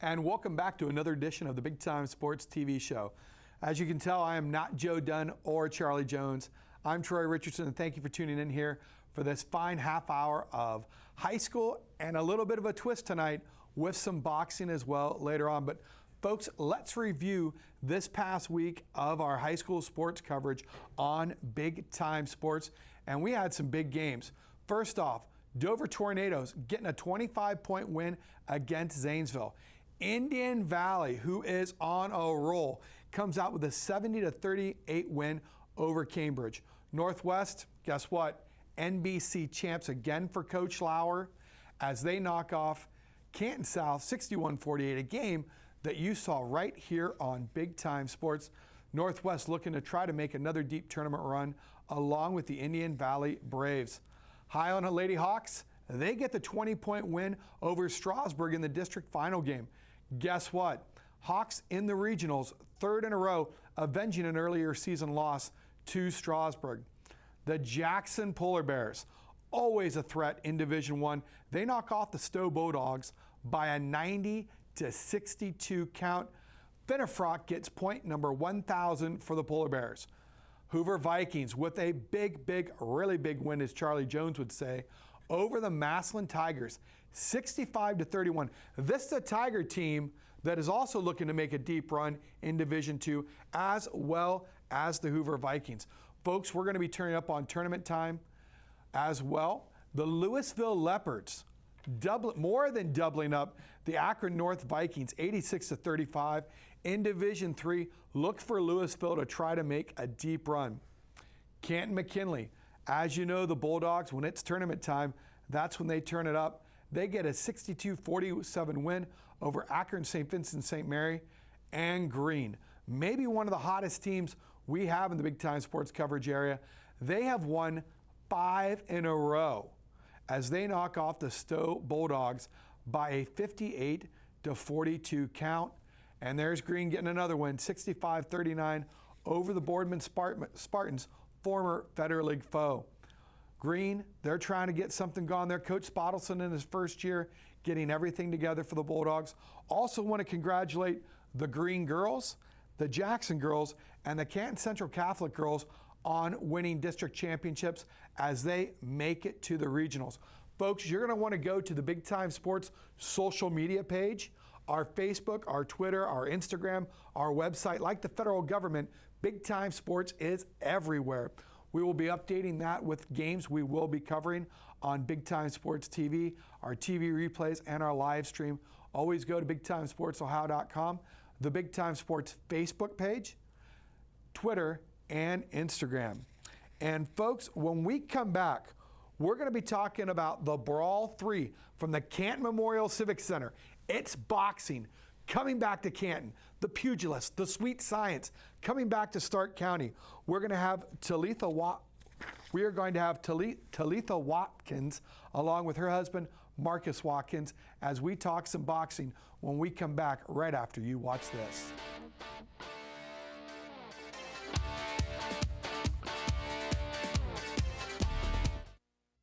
And welcome back to another edition of the Big Time Sports TV show. As you can tell, I am not Joe Dunn or Charlie Jones. I'm Troy Richardson, and thank you for tuning in here for this fine half hour of high school and a little bit of a twist tonight with some boxing as well later on. But folks, let's review this past week of our high school sports coverage on Big Time Sports. And we had some big games. First off, Dover Tornadoes getting a 25-point win against Zanesville. Indian Valley, who is on a roll, comes out with a 70-38 win over Cambridge. Northwest, guess what? NBC champs again for Coach Lauer as they knock off Canton South 61-48, a game that you saw right here on Big Time Sports. Northwest looking to try to make another deep tournament run along with the Indian Valley Braves. Highland Lady Hawks, they get the 20-point win over Strasburg in the district final game. Guess what? Hawks in the regionals, third in a row, avenging an earlier season loss to Strasburg. The Jackson Polar Bears, always a threat in Division I. They knock off the Stowe Bulldogs by a 90-62 count. Finnefrock gets point number 1,000 for the Polar Bears. Hoover Vikings with a really big win, as Charlie Jones would say, over the Massillon Tigers, 65-31. This is a Tiger team that is also looking to make a deep run in Division II, as well as the Hoover Vikings. Folks, we're going to be turning up on tournament time as well. The Louisville Leopards, more than doubling up the Akron North Vikings, 86-35. In Division III, look for Louisville to try to make a deep run. Canton McKinley, as you know, the Bulldogs, when it's tournament time, that's when they turn it up. They get a 62-47 win over Akron St. Vincent St. Mary and Green. Maybe one of the hottest teams we have in the Big Time Sports coverage area. They have won 5 in a row as they knock off the Stowe Bulldogs by a 58-42 count. And there's Green getting another win, 65-39 over the Boardman Spartans, former Federal League foe. Green, they're trying to get something going there. Coach Spottelson in his first year getting everything together for the Bulldogs. Also want to congratulate the Green girls, the Jackson girls, and the Canton Central Catholic girls on winning district championships as they make it to the regionals. Folks, you're going to want to go to the Big Time Sports social media page, our Facebook, our Twitter, our Instagram, our website. Like the federal government, Big Time Sports is everywhere. We will be updating that with games we will be covering on Big Time Sports TV, our TV replays, and our live stream. Always go to BigTimeSportsOhio.com, the Big Time Sports Facebook page, Twitter, and Instagram. And folks, when we come back, we're going to be talking about the Brawl 3 from the Canton Memorial Civic Center. It's boxing coming back to Canton, the pugilist, the sweet science coming back to Stark County. We're going to have Talitha Watkins along with her husband Marcus Watkins as we talk some boxing when we come back right after you watch this.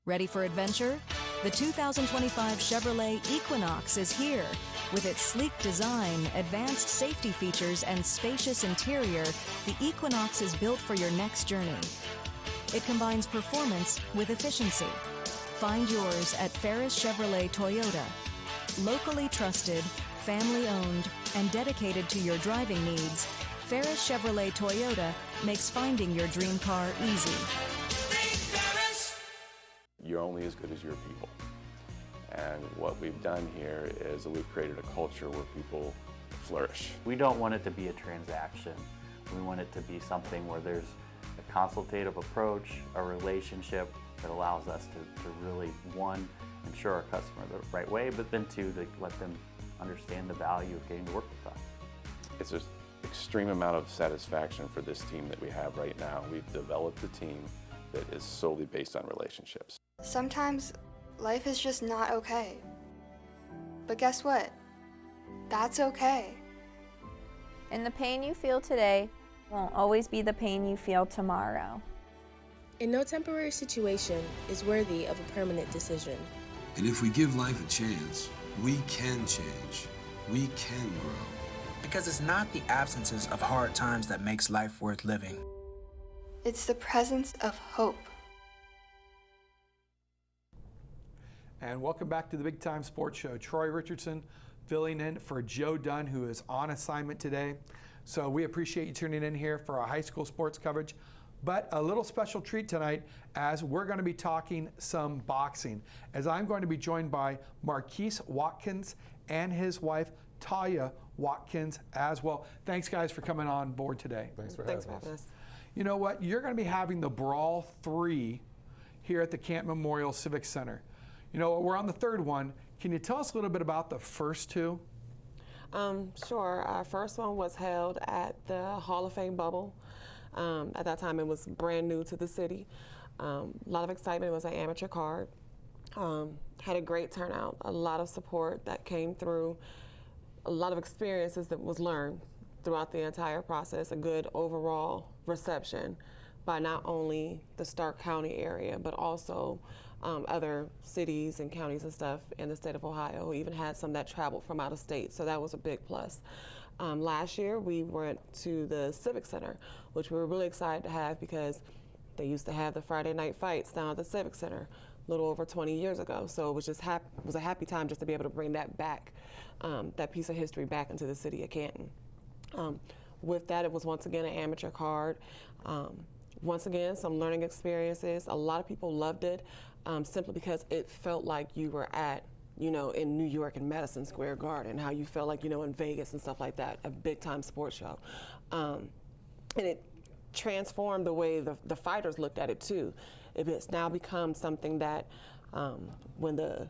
Ready for adventure? The 2025 Chevrolet Equinox is here. With its sleek design, advanced safety features, and spacious interior, the Equinox is built for your next journey. It combines performance with efficiency. Find yours at Ferris Chevrolet Toyota. Locally trusted, family-owned, and dedicated to your driving needs, Ferris Chevrolet Toyota makes finding your dream car easy. You're only as good as your people. And what we've done here is that we've created a culture where people flourish. We don't want it to be a transaction. We want it to be something where there's a consultative approach, a relationship that allows us to really, one, ensure our customer the right way, but then two, to let them understand the value of getting to work with us. It's an extreme amount of satisfaction for this team that we have right now. We've developed a team that is solely based on relationships. Sometimes life is just not okay. But guess what? That's okay. And the pain you feel today won't always be the pain you feel tomorrow. And no temporary situation is worthy of a permanent decision. And if we give life a chance, we can change. we can grow. Because it's not the absences of hard times that makes life worth living. It's the presence of hope. And welcome back to the Big Time Sports Show. Troy Richardson filling in for Joe Dunn, who is on assignment today. So we appreciate you tuning in here for our high school sports coverage. But a little special treat tonight, as we're going to be talking some boxing, as I'm going to be joined by Marquise Watkins and his wife, Talia Watkins, as well. Thanks, guys, for coming on board today. Thanks for having us. You know what? You're going to be having the Brawl 3 here at the Camp Memorial Civic Center. You know, we're on the third one. Can you tell us a little bit about the first two? Sure. Our first one was held at the Hall of Fame bubble. At that time, it was brand new to the city. A lot of excitement. It was an amateur card. Had a great turnout, a lot of support that came through, a lot of experiences that was learned throughout the entire process, a good overall reception by not only the Stark County area, but also other cities and counties and stuff in the state of Ohio. We even had some that traveled from out of state, so that was a big plus. Last year, we went to the Civic Center, which we were really excited to have because they used to have the Friday night fights down at the Civic Center a little over 20 years ago. So it was just was a happy time just to be able to bring that back, that piece of history back into the city of Canton. With that, it was once again an amateur card. Once again, some learning experiences. A lot of people loved it simply because it felt like you were at, you know, in New York and Madison Square Garden, how you felt like, you know, in Vegas and stuff like that, a big time sports show. And it transformed the way the fighters looked at it too. It's now become something that when the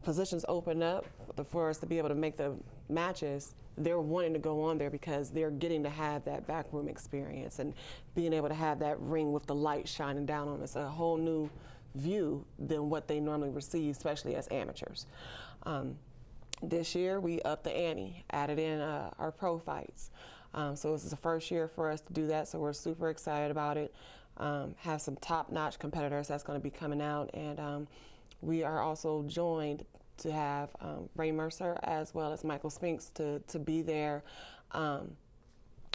positions open up for us to be able to make the matches, they're wanting to go on there because they're getting to have that backroom experience and being able to have that ring with the light shining down on us, a whole new view than what they normally receive, especially as amateurs. This year, we upped the ante, added in our pro fights. So this is the first year for us to do that, so we're super excited about it. Have some top-notch competitors that's going to be coming out, and we are also joined to have Ray Mercer as well as Michael Spinks to be there.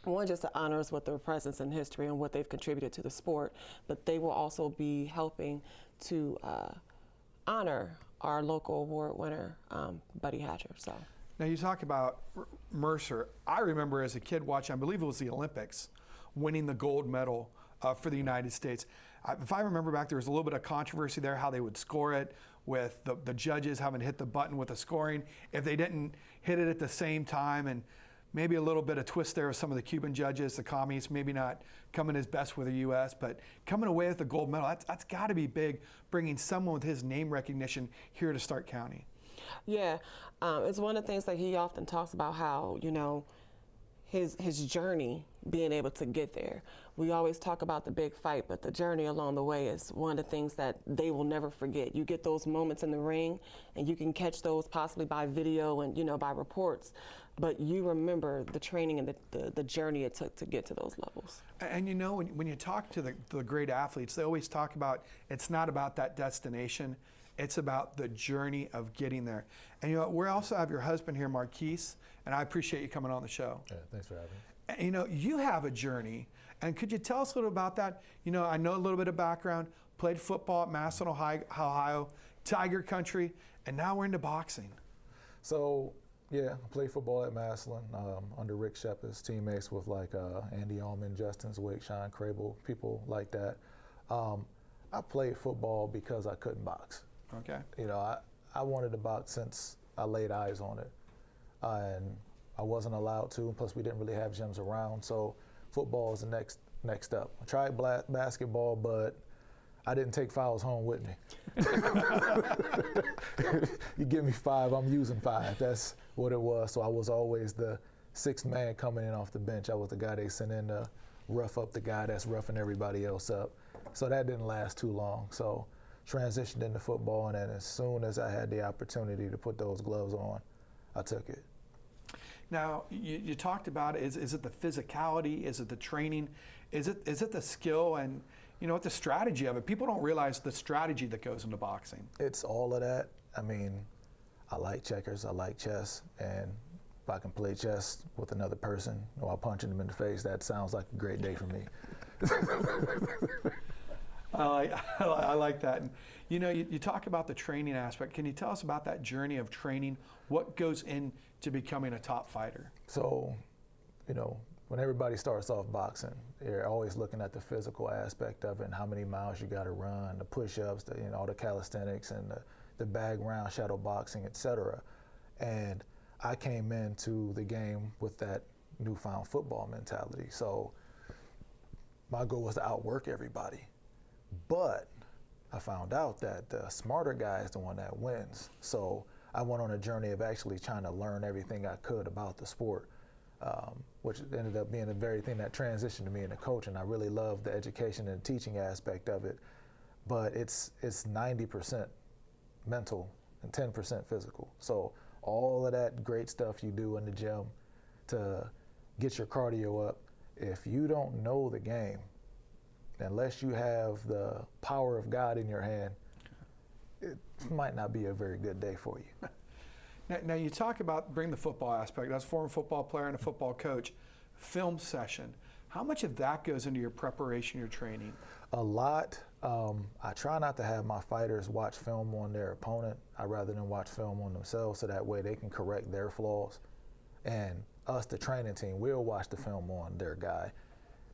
One, just to honor us with their presence in history and what they've contributed to the sport, but they will also be helping to honor our local award winner, Buddy Hatcher. So. Now you talk about Mercer. I remember as a kid watching, I believe it was the Olympics, winning the gold medal for the United States. If I remember back, there was a little bit of controversy there, how they would score it with the judges having to hit the button with the scoring. If they didn't hit it at the same time, and maybe a little bit of twist there with some of the Cuban judges, the commies, maybe not coming as best with the U.S., but coming away with the gold medal, that's got to be big, bringing someone with his name recognition here to Stark County. Yeah, it's one of the things that he often talks about, how, you know, his journey being able to get there. We always talk about the big fight, but the journey along the way is one of the things that they will never forget. You get those moments in the ring, and you can catch those possibly by video and, you know, by reports, but you remember the training and the journey it took to get to those levels. And you know, when you talk to the great athletes, they always talk about it's not about that destination, it's about the journey of getting there. And you know, we also have your husband here, Marquise, and I appreciate you coming on the show. Yeah, thanks for having me. And, you know, you have a journey, and could you tell us a little about that? You know, I know a little bit of background, played football at Massillon, Ohio, Tiger Country, and now we're into boxing. So, yeah, I played football at Massillon under Rick Shepard's teammates with like Andy Allman, Justin Zwick, Sean Crable, people like that. I played football because I couldn't box. Okay. You know, I wanted to box since I laid eyes on it. And I wasn't allowed to, plus we didn't really have gyms around, so football was the next step. I tried basketball, but I didn't take fouls home with me. You give me 5, I'm using 5. That's what it was. So I was always the 6th man coming in off the bench. I was the guy they sent in to rough up the guy that's roughing everybody else up. So that didn't last too long. So transitioned into football, and then as soon as I had the opportunity to put those gloves on, I took it. Now, you talked about, is it the physicality? Is it the training? Is it the skill and, you know, what the strategy of it? People don't realize the strategy that goes into boxing. It's all of that. I mean, I like checkers, I like chess, and If I can play chess with another person while punching them in the face, that sounds like a great day for me. I like that. And you know, you talk about the training aspect. Can you tell us about that journey of training? What goes into becoming a top fighter? So, you know, when everybody starts off boxing, they're always looking at the physical aspect of it and how many miles you got to run, the push-ups, you know, all the calisthenics and the bag round, shadow boxing, etc. And I came into the game with that newfound football mentality. So my goal was to outwork everybody. But I found out that the smarter guy is the one that wins. So I went on a journey of actually trying to learn everything I could about the sport, which ended up being the very thing that transitioned to me into coaching. I really love the education and teaching aspect of it, but it's 90% mental and 10% physical. So all of that great stuff you do in the gym to get your cardio up, if you don't know the game, unless you have the power of God in your hand, it might not be a very good day for you. Now you talk about bring the football aspect. That's former football player and a football coach. Film session. How much of that goes into your preparation, your training? A lot. I try not to have my fighters watch film on their opponent. I'd rather than watch film on themselves, so that way they can correct their flaws. And us, the training team, we'll watch the film on their guy,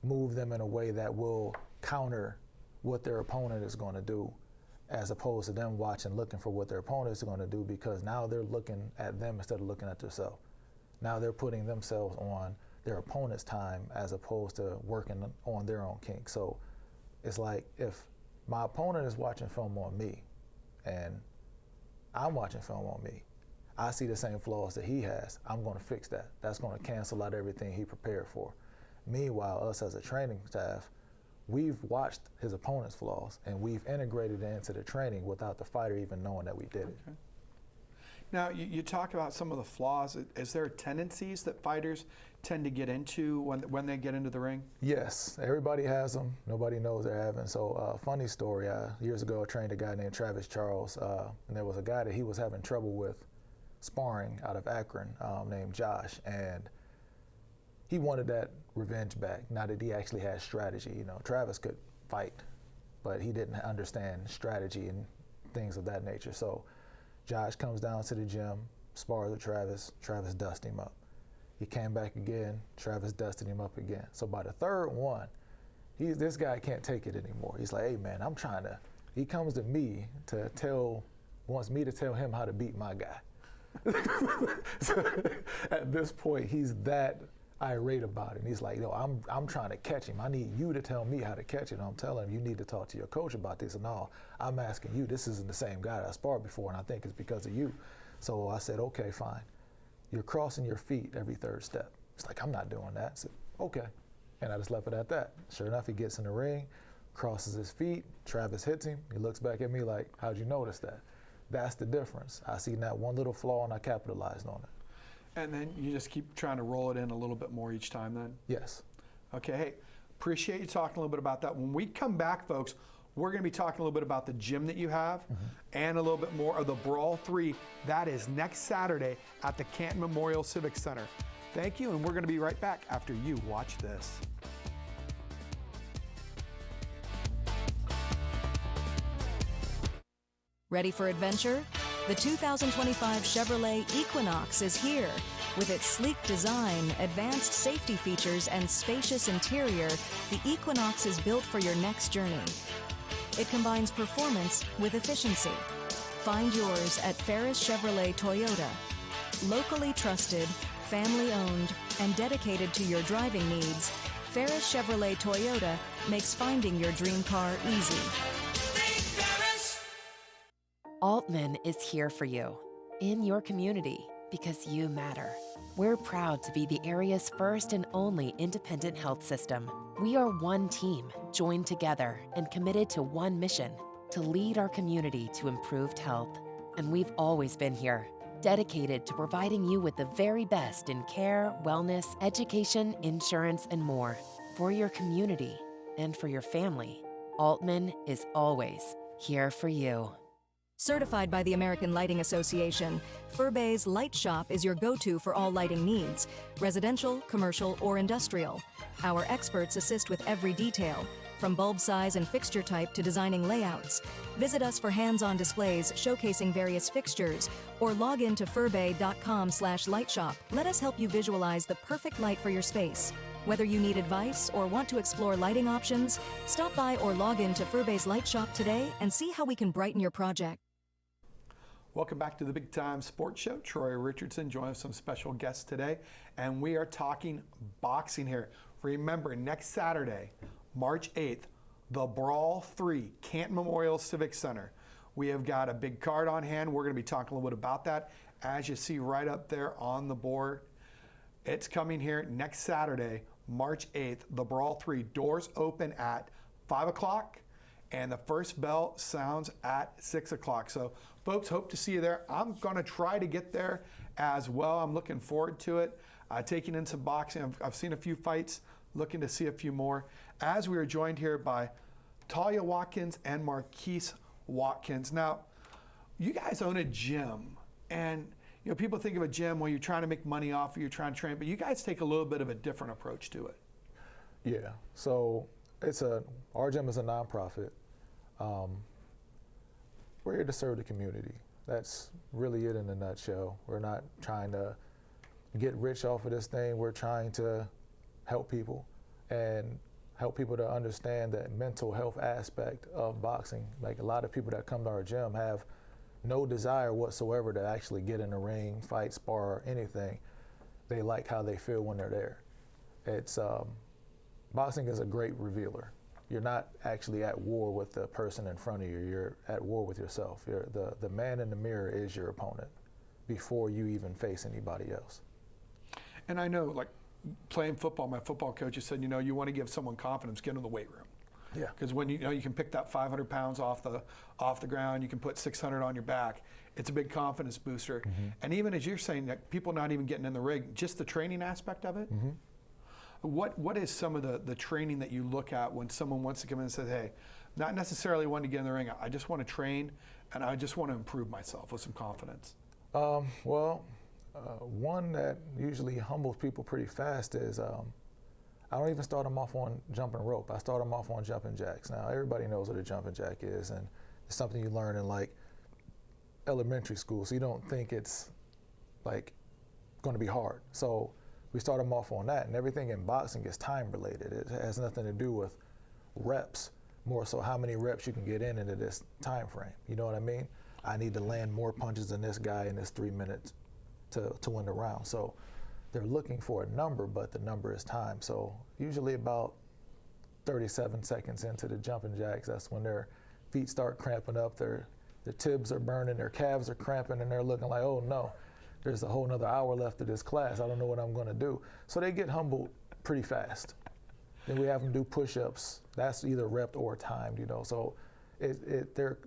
move them in a way that will counter what their opponent is going to do, as opposed to them watching, looking for what their opponent is going to do, because now they're looking at them instead of looking at themselves. Now they're putting themselves on their opponent's time as opposed to working on their own kink. So it's like if my opponent is watching film on me and I'm watching film on me, I see the same flaws that he has. I'm going to fix that. That's going to cancel out everything he prepared for. Meanwhile, us as a training staff, we've watched his opponent's flaws and we've integrated it into the training without the fighter even knowing that we did it. Okay. Now, you talk about some of the flaws. Is there tendencies that fighters tend to get into when they get into the ring? Yes, everybody has them. Nobody knows they're having. So, funny story, years ago I trained a guy named Travis Charles, and there was a guy that he was having trouble with sparring out of Akron named Josh, and he wanted that revenge back, now that he actually had strategy. You know, Travis could fight, but he didn't understand strategy and things of that nature. So Josh comes down to the gym, spars with Travis, Travis dusted him up. He came back again, Travis dusted him up again. So by the third one, this guy can't take it anymore. He's like, hey man, he comes to me wants me to tell him how to beat my guy. So at this point, he's that irate about it. And he's like, yo, I'm trying to catch him. I need you to tell me how to catch it. And I'm telling him, you need to talk to your coach about this and all. I'm asking you, this isn't the same guy that I sparred before, and I think it's because of you. So I said, okay, fine. You're crossing your feet every third step. He's like, I'm not doing that. I said, okay. And I just left it at that. Sure enough, he gets in the ring, crosses his feet, Travis hits him. He looks back at me like, how'd you notice that? That's the difference. I seen that one little flaw and I capitalized on it. And then you just keep trying to roll it in a little bit more each time then? Yes. Okay, hey, appreciate you talking a little bit about that. When we come back, folks, we're going to be talking a little bit about the gym that you have and a little bit more of the Brawl 3. That is next Saturday at the Canton Memorial Civic Center. Thank you, and we're going to be right back after you watch this. Ready for adventure? The 2025 Chevrolet Equinox is here. With its sleek design, advanced safety features, and spacious interior, the Equinox is built for your next journey. It combines performance with efficiency. Find yours at Ferris Chevrolet Toyota. Locally trusted, family-owned, and dedicated to your driving needs, Ferris Chevrolet Toyota makes finding your dream car easy. Altman is here for you, in your community, because you matter. We're proud to be the area's first and only independent health system. We are one team, joined together and committed to one mission, to lead our community to improved health. And we've always been here, dedicated to providing you with the very best in care, wellness, education, insurance, and more. For your community and for your family, Altman is always here for you. Certified by the American Lighting Association, Furbay's Light Shop is your go-to for all lighting needs, residential, commercial, or industrial. Our experts assist with every detail, from bulb size and fixture type to designing layouts. Visit us for hands-on displays showcasing various fixtures, or log in to furbay.com/lightshop. Let us help you visualize the perfect light for your space. Whether you need advice or want to explore lighting options, stop by or log in to Furbay's Light Shop today and see how we can brighten your project. Welcome back to the Big Time Sports Show. Troy Richardson joined some special guests today, and we are talking boxing here. Remember, next Saturday, March 8th, the Brawl 3, Canton Memorial Civic Center. We have got a big card on hand. We're going to be talking a little bit about that. As you see right up there on the board, it's coming here next Saturday, March 8th, the Brawl 3. Doors open at 5 o'clock, and the first bell sounds at 6 o'clock. So, folks, hope to see you there. I'm going to try to get there as well. I'm looking forward to it. Taking in some boxing. I've seen a few fights, looking to see a few more. As we are joined here by Talia Watkins and Marquise Watkins. Now, you guys own a gym, and you know, people think of a gym where you're trying to make money off of, you're trying to train, but you guys take a little bit of a different approach to it. Yeah, so our gym is a nonprofit. We're here to serve the community. That's really it in a nutshell. We're not trying to get rich off of this thing. We're trying to help people and help people to understand that mental health aspect of boxing. Like, a lot of people that come to our gym have no desire whatsoever to actually get in the ring, fight, spar, or anything. They like how they feel when they're there. It's boxing is a great revealer. You're not actually at war with the person in front of you. You're at war with yourself. The man in the mirror is your opponent before you even face anybody else. And I know, like, playing football, my football coach has said, you know, you want to give someone confidence, get in the weight room. Yeah. Because when you know you can pick that 500 pounds off the ground, you can put 600 on your back. It's a big confidence booster. Mm-hmm. And even as you're saying, that people not even getting in the ring, just the training aspect of it. Mm-hmm. What is some of the training that you look at when someone wants to come in and say, hey, not necessarily wanting to get in the ring, I just want to train and I just want to improve myself with some confidence? One that usually humbles people pretty fast is I don't even start them off on jumping rope. I start them off on jumping jacks. Now, everybody knows what a jumping jack is, and it's something you learn in like elementary school, so you don't think it's like going to be hard. So we start them off on that, and everything in boxing is time related. It has nothing to do with reps, more so how many reps you can get into this time frame. You know what I mean? I need to land more punches than this guy in this 3 minutes to win the round. So they're looking for a number, but the number is time. So usually about 37 seconds into the jumping jacks, that's when their feet start cramping up, their tibs are burning, their calves are cramping, and they're looking like, oh no, there's a whole nother hour left of this class. I don't know what I'm gonna do. So they get humbled pretty fast. Then we have them do push-ups. That's either repped or timed, you know. So their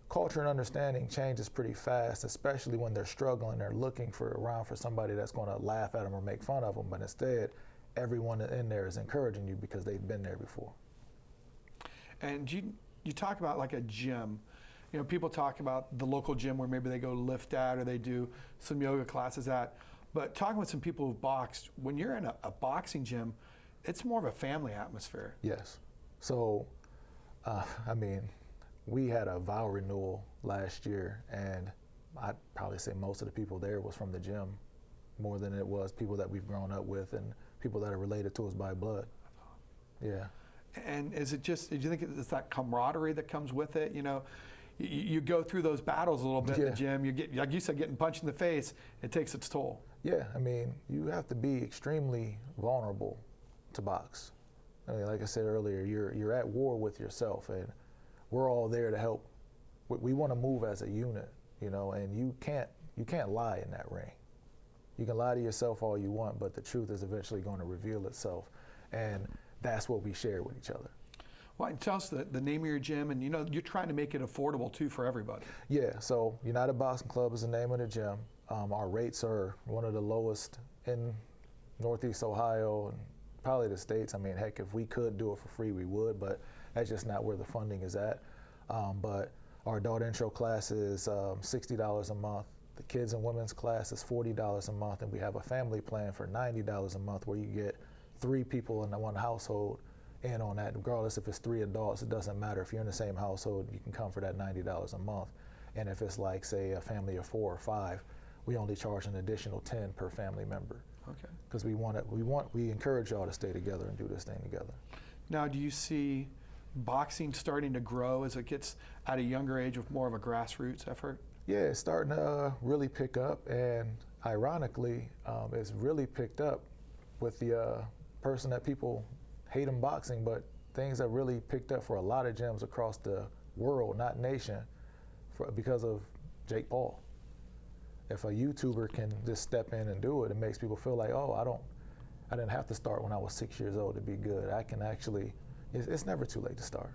culture and understanding changes pretty fast, especially when they're struggling. They're looking around for somebody that's gonna laugh at them or make fun of them, but instead, everyone in there is encouraging you because they've been there before. And you talk about like a gym. You know, people talk about the local gym where maybe they go lift at or they do some yoga classes at. But talking with some people who've boxed, when you're in a boxing gym, it's more of a family atmosphere. Yes. So, I mean, we had a vow renewal last year, and I'd probably say most of the people there was from the gym more than it was people that we've grown up with and people that are related to us by blood. Yeah. And is it just, do you think it's that camaraderie that comes with it? You know, you go through those battles a little bit in the gym. You get, like you said, getting punched in the face, it takes its toll. Yeah, I mean, you have to be extremely vulnerable to box. I mean, like I said earlier, you're at war with yourself, and we're all there to help. We want to move as a unit, you know, and you can't lie in that ring. You can lie to yourself all you want, but the truth is eventually going to reveal itself, and that's what we share with each other. Well, tell us the name of your gym, and you know, you're trying to make it affordable too for everybody. Yeah, so United Boxing Club is the name of the gym. Our rates are one of the lowest in Northeast Ohio and probably the States. I mean, heck, if we could do it for free, we would, but that's just not where the funding is at. But Our adult intro class is $60 a month. The kids and women's class is $40 a month, and we have a family plan for $90 a month where you get 3 people in one household in on that. Regardless if it's 3 adults, it doesn't matter. If you're in the same household, you can come for that $90 a month. And if it's like, say, a family of 4 or 5, we only charge an additional $10 per family member. Okay. Because we encourage y'all to stay together and do this thing together. Now, do you see boxing starting to grow as it gets at a younger age with more of a grassroots effort? Yeah, it's starting to really pick up, and ironically, it's really picked up with the person that people hate in boxing, but things have really picked up for a lot of gyms across the world, not nation, because of Jake Paul. If a YouTuber can just step in and do it, it makes people feel like, oh, I didn't have to start when I was 6 years old to be good. I can actually, it's never too late to start.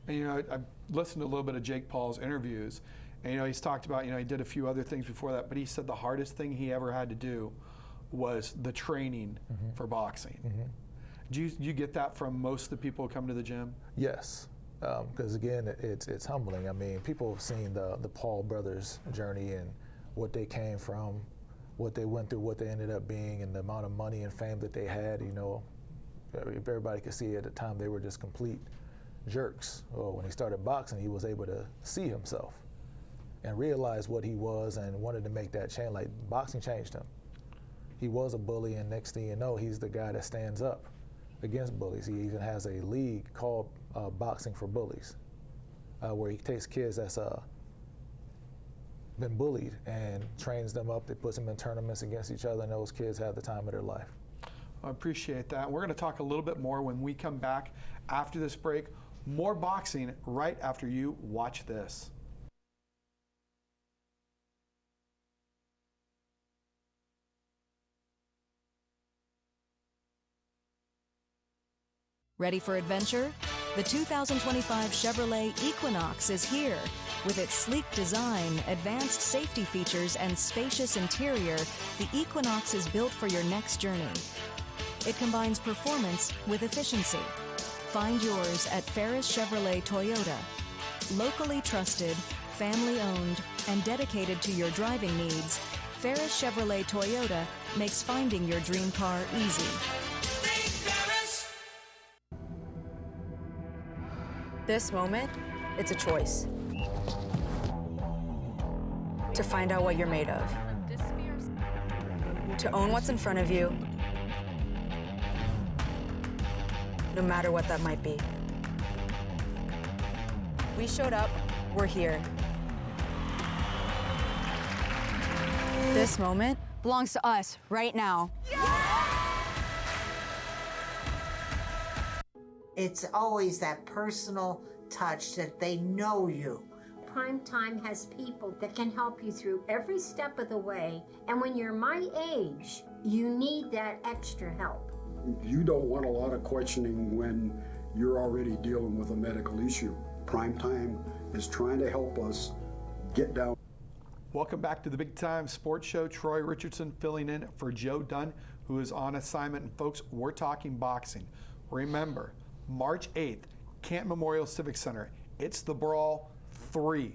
And you know, I listened to a little bit of Jake Paul's interviews, and you know, he's talked about, you know, he did a few other things before that, but he said the hardest thing he ever had to do was the training for boxing. Do you get that from most of the people who come to the gym? Yes, because again, it's humbling. I mean, people have seen the Paul brothers' journey and what they came from, what they went through, what they ended up being, and the amount of money and fame that they had. You know, if everybody could see at the time, they were just complete jerks. Well, when he started boxing, he was able to see himself and realize what he was and wanted to make that change. Like, boxing changed him. He was a bully, and next thing you know, he's the guy that stands up against bullies. He even has a league called Boxing for Bullies, where he takes kids that's been bullied and trains them up. They puts them in tournaments against each other, and those kids have the time of their life. I appreciate that. We're going to talk a little bit more when we come back after this break. More boxing right after you watch this. Ready for adventure? The 2025 Chevrolet Equinox is here. With its sleek design, advanced safety features, and spacious interior, the Equinox is built for your next journey. It combines performance with efficiency. Find yours at Ferris Chevrolet Toyota. Locally trusted, family-owned, and dedicated to your driving needs, Ferris Chevrolet Toyota makes finding your dream car easy. This moment, it's a choice. To find out what you're made of. To own what's in front of you, no matter what that might be. We showed up, we're here. This moment belongs to us right now. It's always that personal touch that they know you. Primetime has people that can help you through every step of the way, and when you're my age, you need that extra help. You don't want a lot of questioning when you're already dealing with a medical issue. Primetime is trying to help us get down. Welcome back to the Big Time Sports Show. Troy Richardson filling in for Joe Dunn, who is on assignment. And folks, we're talking boxing. Remember, March 8th, Canton Memorial Civic Center. It's the Brawl 3.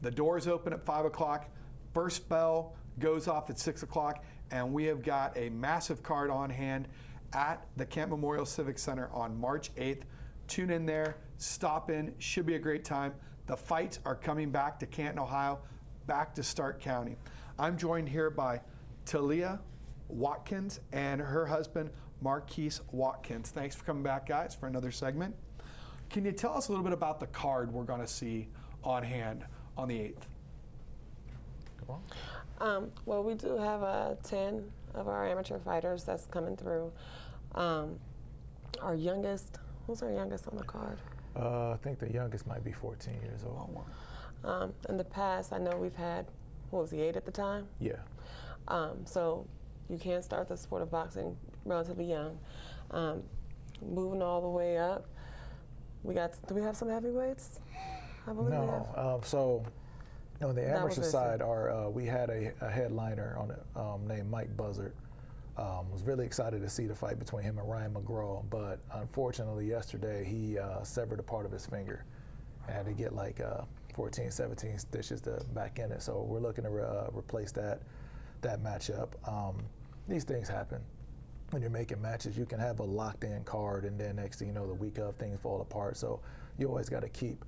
The doors open at 5 o'clock. First bell goes off at 6 o'clock. And we have got a massive card on hand at the Canton Memorial Civic Center on March 8th. Tune in there, stop in, should be a great time. The fights are coming back to Canton, Ohio, back to Stark County. I'm joined here by Talia Watkins and her husband, Marquise Watkins. Thanks for coming back, guys, for another segment. Can you tell us a little bit about the card we're going to see on hand on the 8th? Come on. Well, we do have 10 of our amateur fighters that's coming through. Our youngest, who's our youngest on the card? I think the youngest might be 14 years old. In the past, I know we've had, what was he, 8 at the time? Yeah. So you can start the sport of boxing relatively young. Moving all the way up, do we have some heavyweights? I believe we have. So on the amateur side, we had a headliner on named Mike Buzzard. Was really excited to see the fight between him and Ryan McGraw, but unfortunately yesterday he severed a part of his finger. Had to get like 14, 17 stitches to back in it. So we're looking to replace that matchup. These things happen. When you're making matches, you can have a locked-in card, and then next thing you know, the week of, things fall apart. So you always got to keep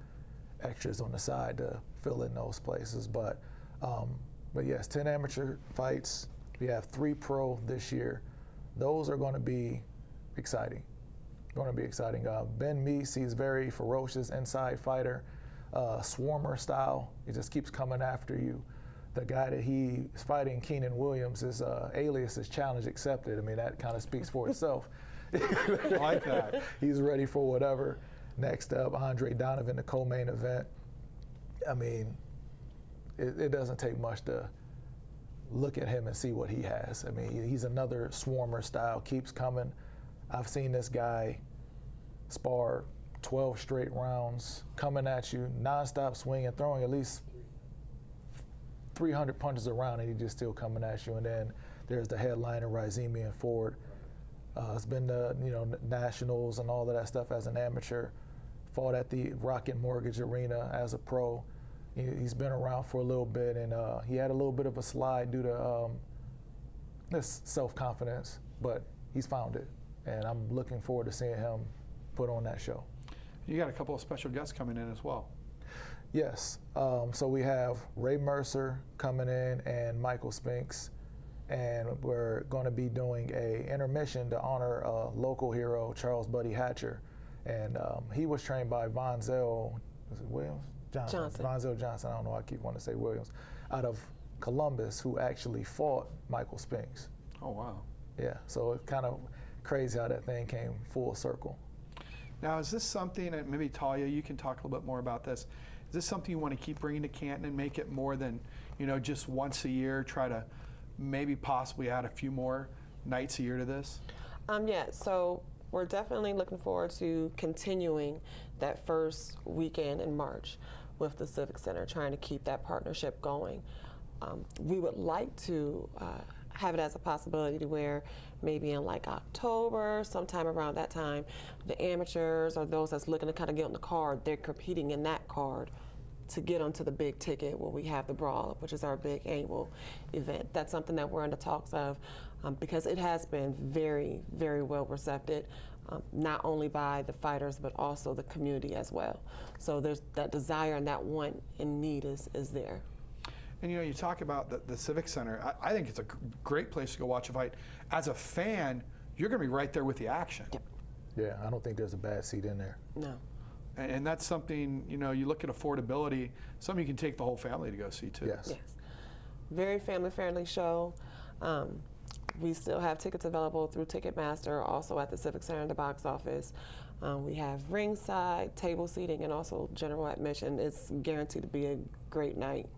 extras on the side to fill in those places. But yes, 10 amateur fights. We have 3 pro this year. Those are going to be exciting. Ben Meese, he's very ferocious inside fighter, swarmer style. He just keeps coming after you. The guy that he's fighting, Keenan Williams, his alias is Challenge Accepted. I mean, that kind of speaks for itself. I like that. He's ready for whatever. Next up, Andre Donovan, the co-main event. I mean, it doesn't take much to look at him and see what he has. I mean, he's another swarmer style, keeps coming. I've seen this guy spar 12 straight rounds, coming at you, nonstop swinging, throwing at least 300 punches around, and he's just still coming at you. And then there's the headliner, Rizemian Ford. It's been the nationals and all of that stuff as an amateur. Fought at the Rocket Mortgage Arena as a pro. He's been around for a little bit, and he had a little bit of a slide due to this self-confidence, but he's found it, and I'm looking forward to seeing him put on that show. You got a couple of special guests coming in as well. Yes, so we have Ray Mercer coming in and Michael Spinks, and we're going to be doing a intermission to honor a local hero, Charles Buddy Hatcher, and he was trained by Vonzel, is it Williams? Johnson. Vonzel Johnson, I don't know, I keep wanting to say Williams, out of Columbus, who actually fought Michael Spinks. Oh, wow. Yeah, so it's kind of crazy how that thing came full circle. Now, is this something, and maybe Talia, you can talk a little bit more about this, is this something you want to keep bringing to Canton and make it more than, just once a year, try to maybe possibly add a few more nights a year to this? Yeah, so we're definitely looking forward to continuing that first weekend in March with the Civic Center, trying to keep that partnership going. We would like to have it as a possibility to where maybe in like October, sometime around that time, the amateurs or those that's looking to kind of get on the card, they're competing in that card to get onto the big ticket where we have the Brawl, which is our big annual event. That's something that we're in the talks of because it has been very, very well received, not only by the fighters, but also the community as well. So there's that desire and that want and need is there. And you talk about the Civic Center. I think it's a great place to go watch a fight. As a fan, you're going to be right there with the action. Yep. Yeah, I don't think there's a bad seat in there. No. And that's something, you look at affordability, something you can take the whole family to go see too. Yes. Very family-friendly show. We still have tickets available through Ticketmaster, also at the Civic Center in the box office. We have ringside, table seating, and also general admission. It's guaranteed to be a great night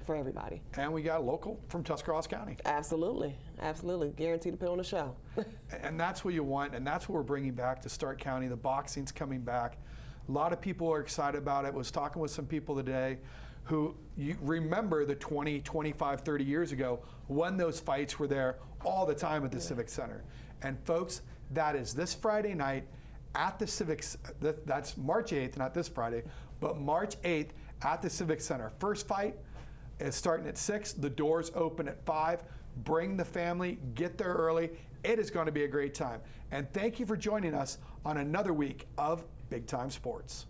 for everybody. And we got a local from Tuscarawas County. Absolutely, absolutely. Guaranteed to put on a show. And that's what you want, and that's what we're bringing back to Stark County. The boxing's coming back. A lot of people are excited about it. I was talking with some people today who you remember the 20, 25, 30 years ago when those fights were there all the time at the Civic Center. And folks, that is this Friday night at the Civic, that's March 8th, not this Friday, but March 8th at the Civic Center. First fight is starting at 6, the doors open at 5. Bring the family, get there early. It is going to be a great time. And thank you for joining us on another week of Big Time Sports.